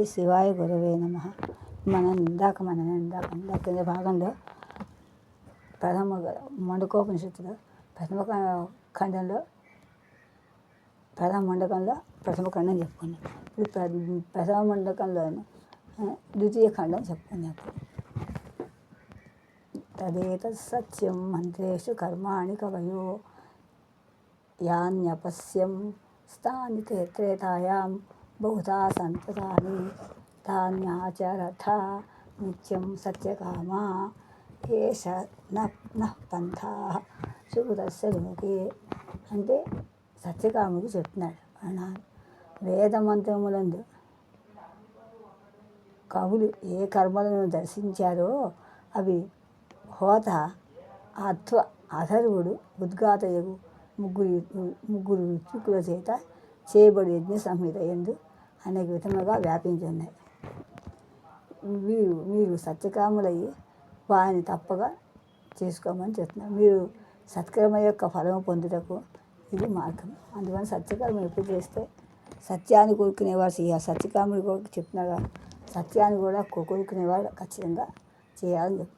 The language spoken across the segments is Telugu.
శివాయ గురవే నమః. ఇందాక భాగంలో ప్రథమ మండకోపనిషత్తులో ప్రథమ మండకంలో ప్రథమ ఖండం చెప్పుకున్నాం. ఇప్పుడు ప్రథమ మండకంలో ద్వితీయ ఖండం చెప్పుకున్నాం. తదేతత్ సత్యం మంత్రేషు కర్మాణి కవయో యాన్యపశ్యం స్థాని త్రేతాయాం బహుధా సంతతాని తాన్యాచరథ నిత్యం సత్యకామా ఏష నః పంథాః సుకృతస్య లోకే. అంటే సత్యకాముడు చెప్తున్నాడు. వేదమంత్రములందు కవులు ఏ కర్మలను దర్శించారో అవి హోత, అధ్వ, అథర్వుడు, ఉద్గాతయగు ముగ్గురు ఋత్వికుల చేత చేయబడి యజ్ఞ సంహిత యందు అనేక విధములుగా వ్యాపించి ఉన్నాయి. మీరు సత్యకాములయ్యి వారిని తప్పగా చేసుకోమని చెప్తున్నారు. మీరు సత్కర్మ యొక్క ఫలము పొందుటకు ఇది మార్గం. అందువల్ల సత్యకర్మ ఎప్పుడు చేస్తే సత్యాన్ని కోరుకునేవాడు చేయాలి. సత్యకాముడు కూడా చెప్తున్నాడు. సత్యాన్ని కూడా కోరుకునేవాడు ఖచ్చితంగా చేయాలని చెప్పి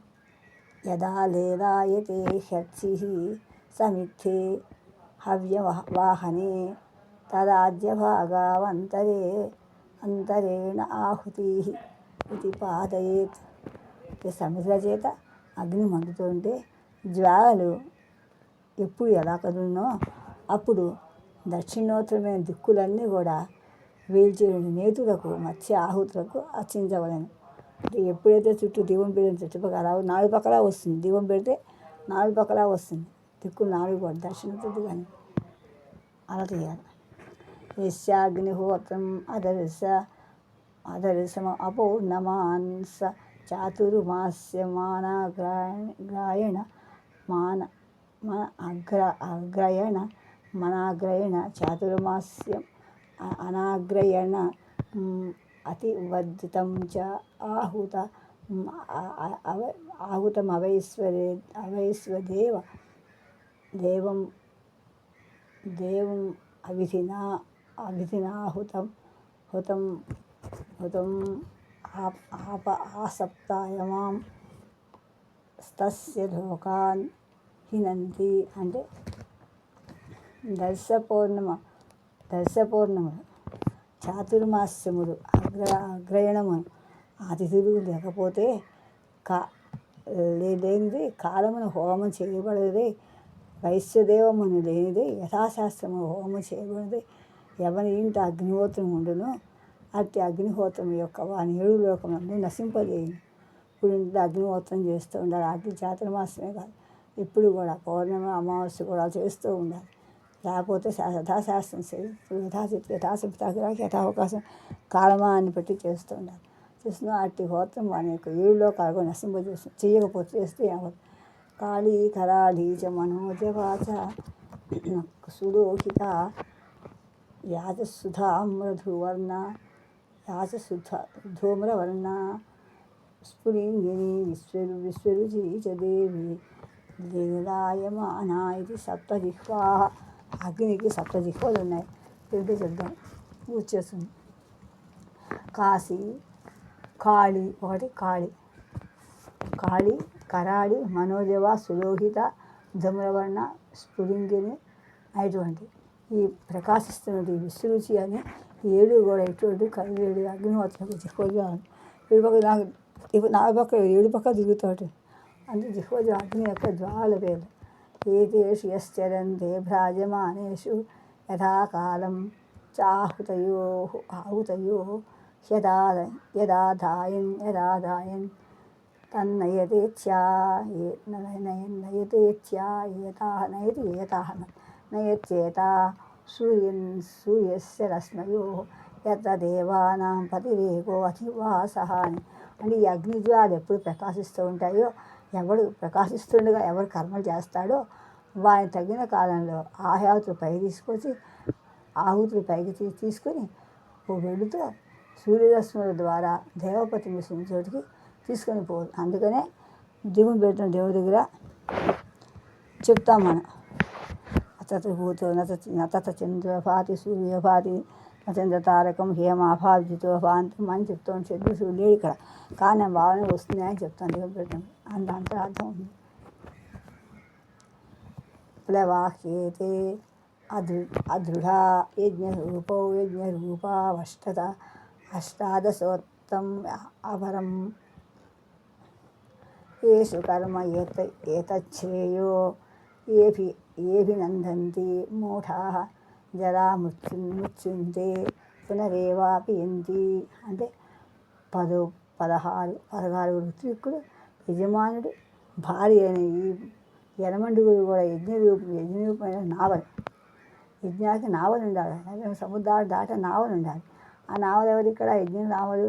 యదా లేదాయతే హ్యర్చిః సమిద్ధే హవ్యవాహనే తదాజ్యభాగావంతరేణ ఆహుతిః ఇది పాదయేత్. సమిధుల చేత అగ్ని మండుతుంటే జ్వాలలు ఎప్పుడు ఎలా కదులునో అప్పుడు దక్షిణోత్తరమైన దిక్కులన్నీ కూడా వేల్చేరుని నేతులకు మత్స్య ఆహుతులకు అర్చించవలను. అంటే ఎప్పుడైతే చుట్టూ దీపం పెడితే చుట్టుపక్కల నాలుగు పక్కల వస్తుంది. దీపం పెడితే నాలుగు పక్కల వస్తుంది. దిక్కులు నాలుగు కూడా దక్షిణోత్తరం కానీ అలా చేయాలి. యస్యాగ్నిహోత్రం అదర్శమ అపౌర్ణమాన్ స చాతుర్మాస్యమానాగ్రయణ మనాగ్రయణ చాతుర్మాస్యం అనాగ్రయణ అతివర్జితం చ ఆహుతమవైశ్వదేవం అవిధినాహుతం ఆసప్తాయమాం తస్య లోకాన్ హినంతి. అంటే దర్శ పౌర్ణములు, చాతుర్మాస్యములు, అగ్రయణములు అతిథులు లేకపోతే లేనిది కాలమును హోమం చేయబడేది, వైశ్యదేవమును లేనిది యథాశాస్త్రము హోమం చేయబడేది. ఎవరి ఇంట అగ్నిహోత్రం ఉండునో అట్టి అగ్నిహోత్రం యొక్క వాని 7 లోకములను నశింపజేయను. ఇప్పుడు ఇంట్లో అగ్నిహోత్రం చేస్తూ ఉండాలి. అగ్ని చాతుర్మాసమే కాదు, ఇప్పుడు కూడా పౌర్ణమి అమావాస్య కూడా చేస్తూ ఉండాలి. లేకపోతే యథాశాస్త్రం యథావకాశం కాలమాన్ని పెట్టి చేస్తూ ఉండాలి. చేస్తున్నా అట్టి హోత్రం వాని యొక్క 7 లోకాలు నశింపజేస్తుంది. చేయకపోతే చేస్తే ఏమవుతుంది? కాళీ కరాళీ చ మనోజవాచ సులోహిత యాచసుధూమ్రవర్ణ స్ఫులింగిని విశ్వరుచి చ దేవి లీలాయమానా ఇది సప్తజిహ్వాః. అగ్నికి 7 జిహ్వలు ఉన్నాయి. ఏంటో చెప్దాం, వచ్చేస్తుంది. కాళీ ఒకటి, కాళీ కరాళి మనోజవ సులోహిత ధూమ్రవర్ణ స్ఫులింగిని అయినటువంటి ఈ ప్రకాశిస్తున్నది విశ్వరుచి అని 7 కూడా ఇటువంటి 7 అగ్నిహోత్రం జిహ్వలు. ఇప్పుడు నా పక్క 7 పక్క తిరుగుతాడు. అంటే జిహ్వలు అగ్ని యొక్క జ్వాల పేరు. ఏతేషు యశ్చరంతే భ్రాజమానేషు యథాకాలం చాహుతయో యదాధాయన్ తన్నయతేచ్ఛాయేతా సూర్యస్య రశ్మయో యత్ర దేవానాం పతిరేకో అధివాసః అని. అంటే ఈ అగ్నిజ్వాలు ఎప్పుడు ప్రకాశిస్తూ ఉంటాయో, ఎవడు ప్రకాశిస్తుండగా ఎవరు కర్మలు చేస్తాడో వాని తగిన కాలంలో ఆహుతులు పైకి తీసుకొని వెళుతూ సూర్యరశ్ముల ద్వారా దేవపతిని చోటికి తీసుకొని పోదు. అందుకనే దీపం పెడుతున్న దేవుడి దగ్గర చెప్తాం మనం. అతత భూతో నత చంద్రభాతి సూర్యభాతి చంద్రతారకం హేమాభావితో భాంతం అని చెప్తాను. చంద్రుడు లేడు ఇక్కడ, కానీ ఆ భావన వస్తున్నాయని చెప్తాను. దేవుడు పెట్టండి అంత అంతరార్థం ఉంది. ప్లవాహ్యేతే అదృఢ యజ్ఞరూపో యజ్ఞరూపావష్టత అష్టాదశోత్తం అపరం ఏషు కర్మ ఏతచ్ఛ్రేయో ఏభినందంతి మూఢాః జరా మృత్యుంతే పునరేవాపయంతి. అంటే 16 ఋత్విక్కులు, యజమానుడు, భార్య అయిన ఈ యనమండుగురు కూడా యజ్ఞరూపమైన నావలు. యజ్ఞానికి నావలు ఉండాలి, సముద్రాలు దాట నావలు ఉండాలి. ఆ నావలు ఎవరు ఇక్కడ? యజ్ఞ నావలు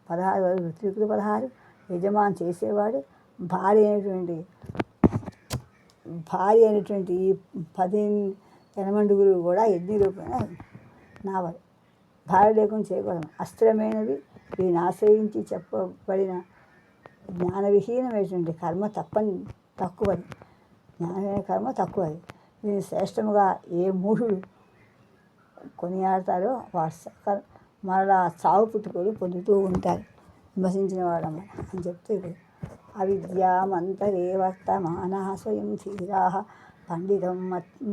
16 ఋత్విక్కులు, 16 యజమాని చేసేవాడు, భార్య అయినటువంటి ఈ 18 యనమండుగురు కూడా యజ్ఞరూపమైన నావలు. భార్య లేకుండా చేయకూడదు. అస్థిరమైనవి, వీరిని ఆశ్రయించి చెప్పబడిన జ్ఞానవిహీనమైనటువంటి కర్మ తక్కువది. జ్ఞానమైన కర్మ తక్కువది. దీన్ని శ్రేష్టముగా ఏ మూఢుడు కొనియాడతారో వారు మరలా చావు పుట్టుకలు పొందుతూ ఉంటారు. విమర్శించిన వాడమ్మ అని చెప్తే ఇప్పుడు అవిద్యామంతరే వర్తమానా స్వయం ధీరా పండితం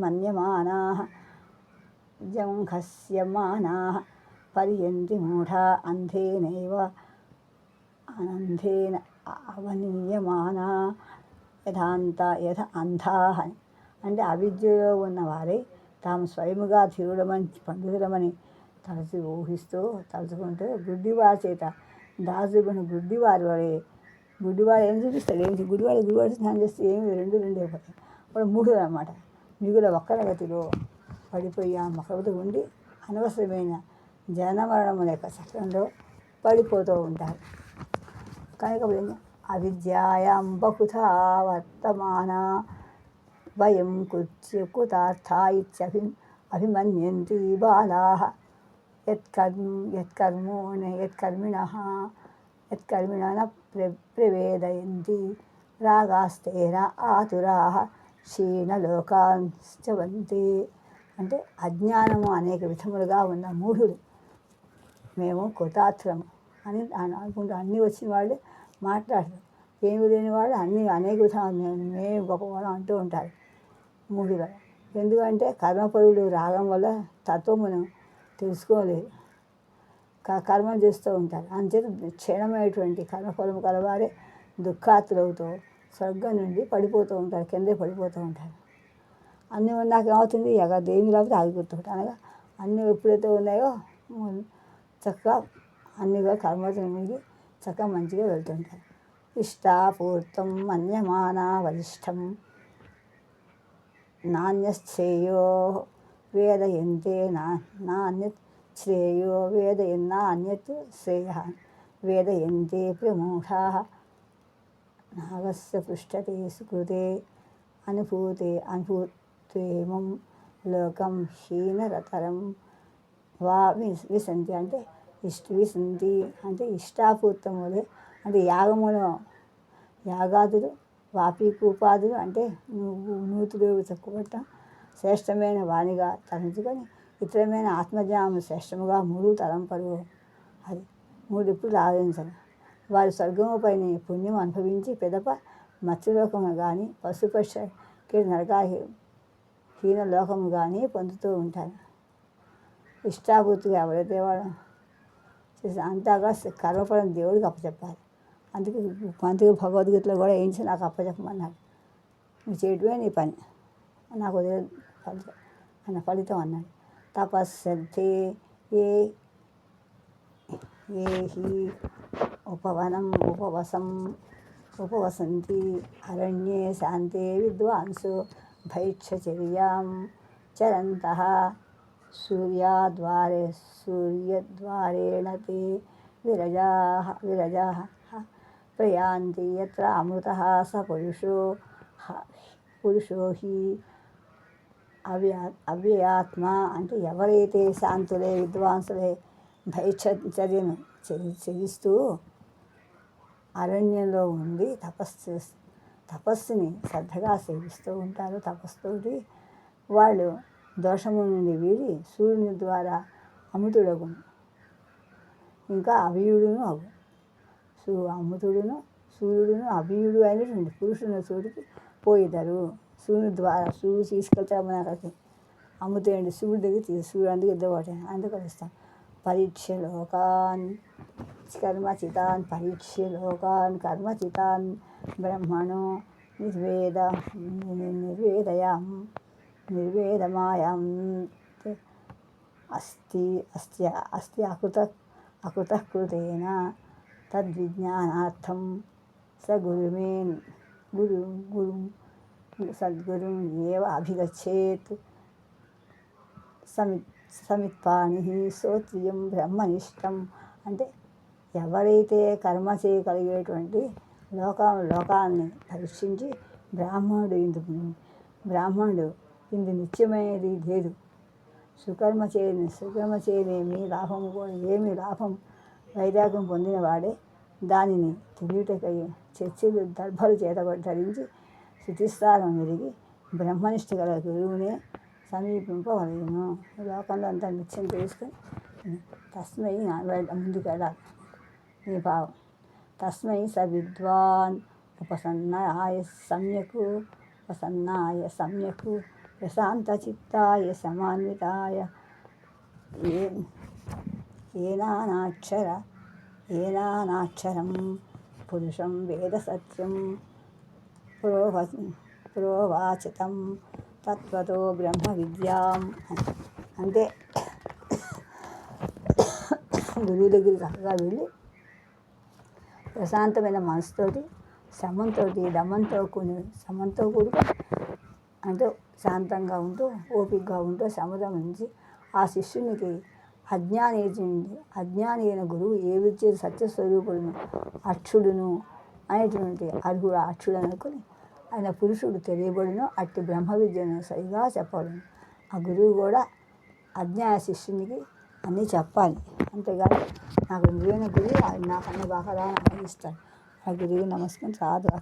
మన్యమానా జంఘస్యమానా పర్యంతి మూఢా అంధేన అవనీయమానా యథ అంధా. అంటే అవిద్యలో ఉన్నవారే తాము స్వయముగా ధీరుడమని పండితులమని తలుచుకుంటూ గుడ్డివారి చేత దాసుడిని గుడ్డివారి వలె. గుడ్డివాడు ఏం చూపిస్తాడు? గుడివాడు స్నానం చేస్తే ఏమి రెండు అయిపోతాయి. వాడు మూఢుడు అన్నమాట. మిగుల ఒక్కల గతిలో పడిపోయి ఆ మొక్కలతో ఉండి అనవసరమైన జనమరణముల యొక్క చక్రంలో పడిపోతూ ఉంటారు. కనుక అవిద్యాయాం బహుధా వర్తమాన వయం కుతార్థా అభిమన్యంతి బాలాః యత్కర్మిణః ప్రవేదయంతి రాగాస్తేన ఆతురాః క్షీణలోకాంశ్చవంతి. అంటే అజ్ఞానము అనేక విధములుగా ఉన్న మూఢుడు మేము కృతార్థులము అని అనుకుంటూ అన్నీ వచ్చిన వాళ్ళు మాట్లాడతారు. ఏమి లేని వాళ్ళు అన్నీ అనేక విధాలు మేము గొప్పవాళ్ళం అంటూ ఉంటారు మూఢులు. ఎందుకంటే కర్మపరుడు రాగం వల్ల తత్వమును తెలుసుకోలేదు, కర్మం చేస్తూ ఉంటారు. అంచేత క్షీణమైనటువంటి కర్మఫలము కలవారే దుఃఖాతులవుతూ స్వర్గం నుండి పడిపోతూ ఉంటారు, కిందే పడిపోతూ ఉంటారు. అన్నీ ఉన్నాక ఏమవుతుంది? దేని లేకపోతే ఆగిపోతుంటారు. అనగా అన్నీ ఎప్పుడైతే ఉన్నాయో చక్కగా అన్నిగా కర్మతో మిగి చక్కగా మంచిగా వెళ్తుంటారు. ఇష్టాపూర్తం మన్యమానా వరిష్టం నాణ్యశ్రేయో వేదయంతే నాణ్యత్ శ్రేయో నాణ్యత్ శ్రేయ వేదయంతే ప్రమూఢాః నాగస్య పృష్ఠతే సుకృతే అనుభూతేమం లోకం హీనరతరం వా విసంతి. అంటే విసంతి అంటే ఇష్టాపూర్తములే. అంటే యాగాదులు వాపీకూపాదులు అంటే నూతులు తక్కువటం శ్రేష్టమైన వాణిగా తలంచుకొని ఇతరమైన ఆత్మజ్ఞానం శ్రేష్టముగా 3 తలంపరు. అది 3 ఇప్పుడు ఆలోచించరు. వారి స్వర్గము పైన పుణ్యం అనుభవించి పెదప మత్స్యలోకము కానీ పశుపక్ష నరకాహీన లోకము కానీ పొందుతూ ఉంటారు. ఇష్టాపూర్తిగా ఎవరైతే వాడు అంతగా కర్మఫలం దేవుడికి అప్పచెప్పాలి. అందుకే భగవద్గీతలో కూడా ఏం నాకు అప్పచెప్పమన్నాడు. నువ్వు చేయటమే నీ పని, నాకు వదిలే ఫలితం అన్నాడు. తపశ్రద్ధే ఏ హి ఉపవసంతి అరణ్యే శాంతే విద్వాంసో భైక్షచర్యాం చరంతః సూర్యద్వారేణ తే విరజాః ప్రయాంతి యత్ర అమృతః స పురుషో హి అవ్యయాత్మ. అంటే ఎవరైతే శాంతులే విద్వాంసులే భైక్షచర్యను చెల్లిస్తూ అరణ్యంలో ఉండి తపస్సుని శ్రద్ధగా సేవిస్తూ ఉంటారు, తపస్సుతోటి వాళ్ళు దోషము నుండి వీడి సూర్యుని ద్వారా అమృతుడగును. ఇంకా అభియుడును అగు. అమృతుడును సూర్యుడును అభియుడు అయినటువంటి పురుషుని చోటికి పోయిద్దరు. సూర్యుని ద్వారా సూర్యుడు తీసుకెళ్తాము నాకు అమృతుడు సూర్యుడి దగ్గర సూర్యుడు అందుకు ఇద్దరు అందుకు కలుస్తాం. పరీక్ష లోకాన్ కర్మచితాన్ పరీక్ష లోకాన్ కర్మచితాన్ బ్రహ్మణో నిర్వేదమాయాం అస్తి అకృతకృతేన తద్విజ్ఞానార్థం సద్గురుం ఏవ అభిగచ్చేత్. సమిత్పాణి శ్రోత్రియం బ్రహ్మనిష్టం. అంటే ఎవరైతే కర్మ చేయగలిగేటువంటి లోకాన్ని పరీక్షించి బ్రాహ్మణుడు ఇందు నిత్యమైనది లేదు, సుకర్మ చేయనేమి లాభము కూడా ఏమి లాభం వైరాగ్యం పొందిన వాడే దానిని తెలియటకై చర్చలు దర్భలు ధరించి శృతిస్థానం ఎరిగి బ్రహ్మనిష్ట గల గురువునే సమీపింపవలేను. లోకంలో అంతా నిత్యం తెలుసుకొని తస్మై ముందుకు వెళ్ళాలి. ఈ భావం తస్మై స విద్వాన్ ఉపసన్నాయ సమ్యక్ ప్రశాంతచిత్తాయ సమాన్వితాయ ఏనాక్షరం పురుషం వేద సత్యం ప్రోవాచితం తత్వతో బ్రహ్మ విద్యాం. అంటే గురువు దగ్గరికి చక్కగా వెళ్ళి ప్రశాంతమైన మనసుతోటి దమ్మంతో కూడుకు అంటే శాంతంగా ఉంటూ ఓపికగా ఉంటూ సముద్రించి ఆ శిష్యునికి అజ్ఞాని అయిన గురువు ఏ విద్య సత్యస్వరూపుడును అక్షుడును అనేటువంటి అర్హుడు అక్షుడు అనుకుని ఆయన పురుషుడు తెలియబడును అట్టి బ్రహ్మ విద్యను సరిగా చెప్పబడును. ఆ గురువు కూడా అజ్ఞాన శిష్యునికి అన్నీ చెప్పాలి. అంతేగాని నాకు నిజమైన గురువు నాకన్నా బాగా ఇస్తాడు. ఆ గురువు నమస్కారం సాధు